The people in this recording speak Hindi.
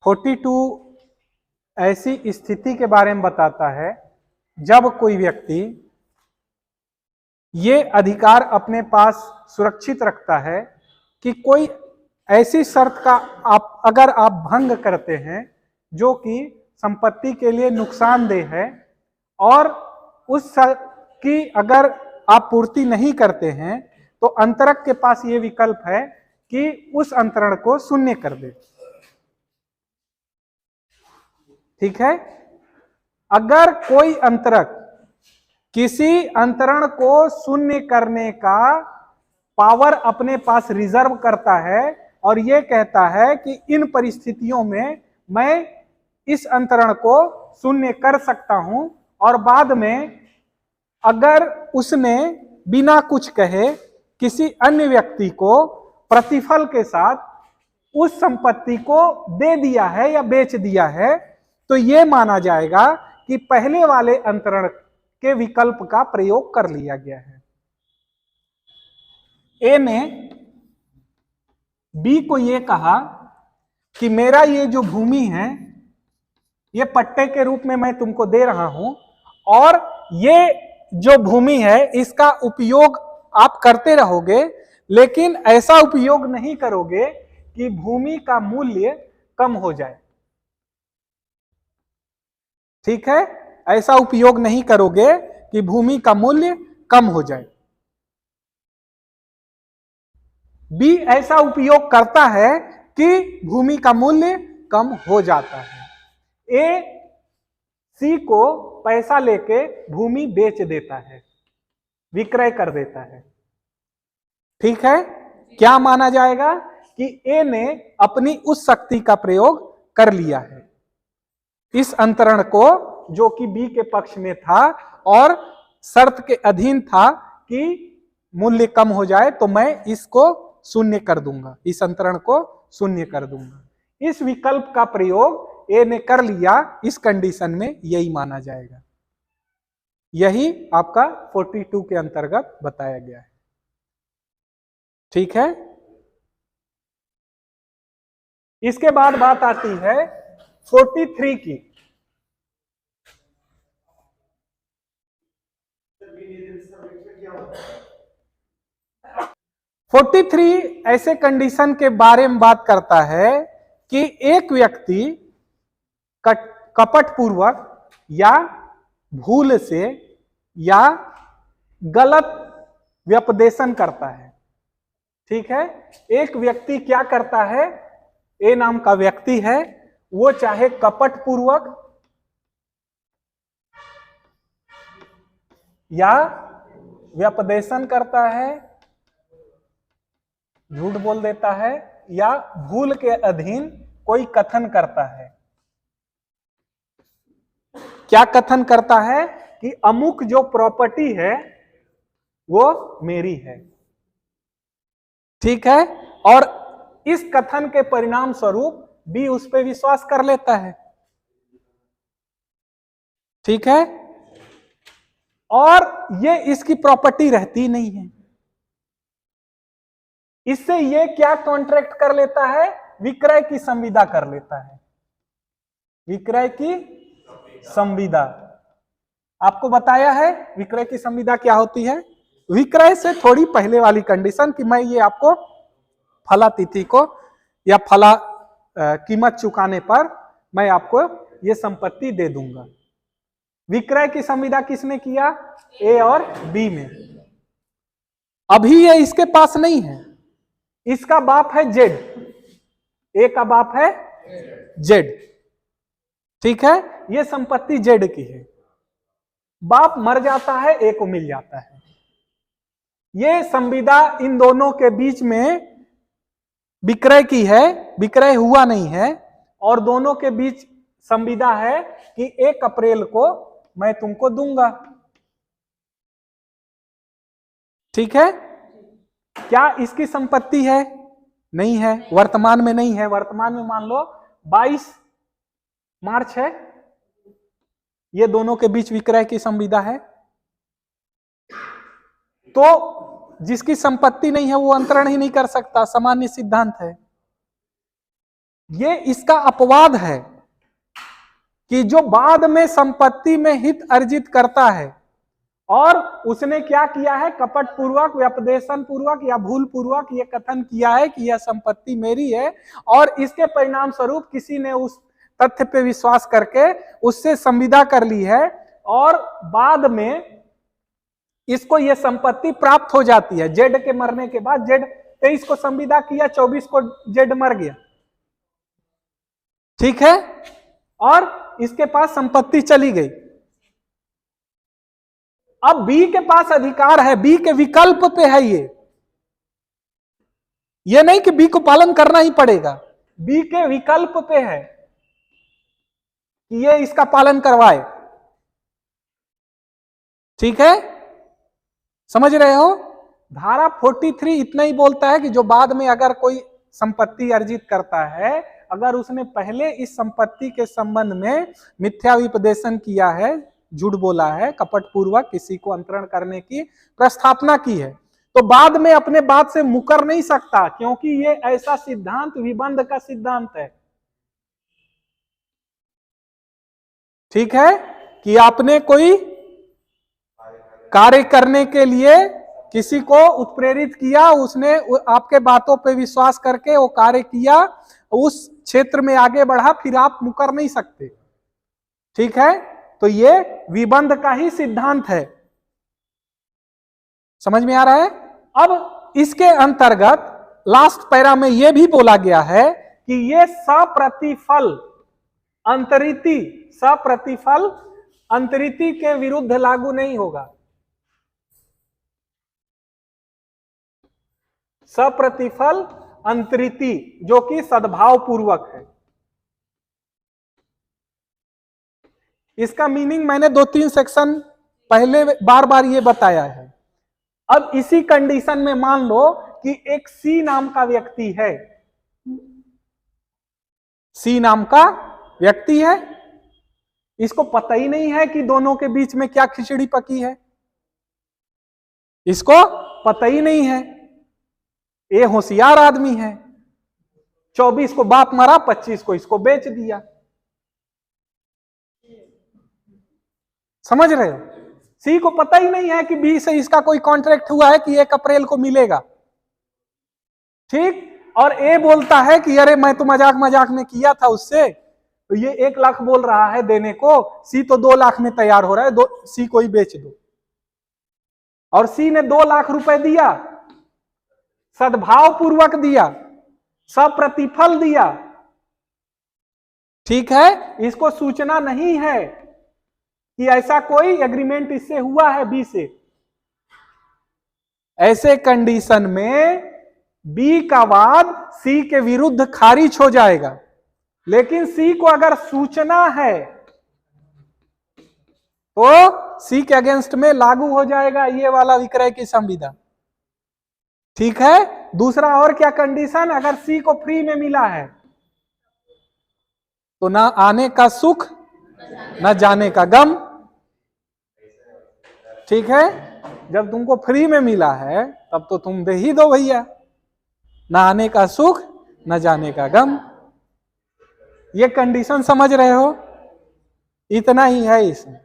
42 ऐसी स्थिति के बारे में बताता है जब कोई व्यक्ति ये अधिकार अपने पास सुरक्षित रखता है कि कोई ऐसी शर्त का अगर आप भंग करते हैं जो कि संपत्ति के लिए नुकसानदेह है और उस शर्त की अगर आप पूर्ति नहीं करते हैं तो अंतरक के पास ये विकल्प है कि उस अंतरण को शून्य कर दे। ठीक है, अगर कोई अंतरक किसी अंतरण को शून्य करने का पावर अपने पास रिजर्व करता है और यह कहता है कि इन परिस्थितियों में मैं इस अंतरण को शून्य कर सकता हूं और बाद में अगर उसने बिना कुछ कहे किसी अन्य व्यक्ति को प्रतिफल के साथ उस संपत्ति को दे दिया है या बेच दिया है तो यह माना जाएगा कि पहले वाले अंतरण के विकल्प का प्रयोग कर लिया गया है। ए ने बी को यह कहा कि मेरा ये जो भूमि है ये पट्टे के रूप में मैं तुमको दे रहा हूं और ये जो भूमि है इसका उपयोग आप करते रहोगे, लेकिन ऐसा उपयोग नहीं करोगे कि भूमि का मूल्य कम हो जाए। ठीक है, ऐसा उपयोग नहीं करोगे कि भूमि का मूल्य कम हो जाए। बी ऐसा उपयोग करता है कि भूमि का मूल्य कम हो जाता है। ए सी को पैसा लेके भूमि बेच देता है, विक्रय कर देता है। ठीक है, क्या माना जाएगा कि ए ने अपनी उस शक्ति का प्रयोग कर लिया है इस अंतरण को जो कि बी के पक्ष में था और शर्त के अधीन था कि मूल्य कम हो जाए तो मैं इसको शून्य कर दूंगा, इस अंतरण को शून्य कर दूंगा। इस विकल्प का प्रयोग ए ने कर लिया, इस कंडीशन में यही माना जाएगा। यही आपका 42 के अंतर्गत बताया गया है। ठीक है, इसके बाद बात आती है 43 की। 43 ऐसे कंडीशन के बारे में बात करता है कि एक व्यक्ति कपटपूर्वक या भूल से या गलत व्यपदेशन करता है। ठीक है, एक व्यक्ति क्या करता है, ए नाम का व्यक्ति है, वो चाहे कपटपूर्वक या व्यपदेशन करता है, झूठ बोल देता है या भूल के अधीन कोई कथन करता है। क्या कथन करता है कि अमुक जो प्रॉपर्टी है वो मेरी है। ठीक है, और इस कथन के परिणाम स्वरूप बी उस पर विश्वास कर लेता है। ठीक है, और ये इसकी प्रॉपर्टी रहती नहीं है। इससे ये क्या कॉन्ट्रैक्ट कर लेता है, विक्रय की संविदा कर लेता है। विक्रय की संविदा आपको बताया है, विक्रय की संविदा क्या होती है। विक्रय से थोड़ी पहले वाली कंडीशन कि मैं ये आपको फला तिथि को या फला कीमत चुकाने पर मैं आपको ये संपत्ति दे दूंगा। विक्रय की संविदा किसने किया, ए और बी में। अभी ये इसके पास नहीं है, इसका बाप है जेड, ए का बाप है जेड। ठीक है, ये संपत्ति जेड की है। बाप मर जाता है, ए को मिल जाता है। ये संविदा इन दोनों के बीच में विक्रय की है, विक्रय हुआ नहीं है, और दोनों के बीच संविदा है कि 1 अप्रैल को मैं तुमको दूंगा। ठीक है, क्या इसकी संपत्ति है, नहीं है, वर्तमान में नहीं है। वर्तमान में मान लो 22 मार्च है, ये दोनों के बीच विक्रय की संविदा है। तो जिसकी संपत्ति नहीं है वो अंतरण ही नहीं कर सकता, सामान्य सिद्धांत है। ये इसका अपवाद है कि जो बाद में संपत्ति में हित अर्जित करता है और उसने क्या किया है, कपट पूर्वक, व्यपदेशन पूर्वक या भूल पूर्वक ये कथन किया है कि यह संपत्ति मेरी है, और इसके परिणाम स्वरूप किसी ने उस तथ्य पे विश्वास करके उससे संविदा कर ली है और बाद में इसको यह संपत्ति प्राप्त हो जाती है। जेड के मरने के बाद, जेड 23 को संविदा किया, 24 को जेड मर गया, ठीक है, और इसके पास संपत्ति चली गई। अब बी के पास अधिकार है, बी के विकल्प पे है ये नहीं कि बी को पालन करना ही पड़ेगा, बी के विकल्प पे है कि ये इसका पालन करवाए, ठीक है, समझ रहे हो। धारा 43 इतना ही बोलता है कि जो बाद में अगर कोई संपत्ति अर्जित करता है, अगर उसने पहले इस संपत्ति के संबंध में मिथ्या विपदेशन किया है, झूठ बोला है, कपट पूर्वक किसी को अंतरण करने की प्रस्थापना की है, तो बाद में अपने बात से मुकर नहीं सकता, क्योंकि ये ऐसा सिद्धांत विबंध का सिद्धांत है, ठीक है, कि आपने कोई कार्य करने के लिए किसी को उत्प्रेरित किया, उसने आपके बातों पे विश्वास करके वो कार्य किया, उस क्षेत्र में आगे बढ़ा, फिर आप मुकर नहीं सकते, ठीक है। तो ये विबंध का ही सिद्धांत है, समझ में आ रहा है। अब इसके अंतर्गत लास्ट पैरा में यह भी बोला गया है कि ये सप्रतिफल अंतरिति, सप्रतिफल अंतरिति के विरुद्ध लागू नहीं होगा। सप्रतिफल अंतरिति जो कि सद्भाव पूर्वक है, इसका मीनिंग मैंने 2-3 सेक्शन पहले बार बार ये बताया है। अब इसी कंडीशन में मान लो कि एक सी नाम का व्यक्ति है, सी नाम का व्यक्ति है, इसको पता ही नहीं है कि दोनों के बीच में क्या खिचड़ी पकी है, इसको पता ही नहीं है। ये होशियार आदमी है, 24 को बाप मरा, 25 को इसको बेच दिया, समझ रहे हो। सी को पता ही नहीं है कि बी से इसका कोई कॉन्ट्रैक्ट हुआ है कि 1 अप्रैल को मिलेगा, ठीक, और ए बोलता है कि अरे मैं तो मजाक मजाक में किया था उससे, तो ये 1 लाख बोल रहा है देने को, सी तो 2 लाख में तैयार हो रहा है, सी को ही बेच दो, और सी ने 2 लाख रुपए दिया, सद्भाव पूर्वक दिया, सप्रतिफल दिया, ठीक है, इसको सूचना नहीं है कि ऐसा कोई एग्रीमेंट इससे हुआ है बी से। ऐसे कंडीशन में बी का वाद सी के विरुद्ध खारिज हो जाएगा, लेकिन सी को अगर सूचना है तो सी के अगेंस्ट में लागू हो जाएगा ये वाला विक्रय की संविदा, ठीक है। दूसरा और क्या कंडीशन, अगर सी को फ्री में मिला है तो ना आने का सुख ना जाने का गम, ठीक है। जब तुमको फ्री में मिला है तब तो तुम दे ही दो भैया, ना आने का सुख ना जाने का गम। ये कंडीशन समझ रहे हो, इतना ही है इसमें।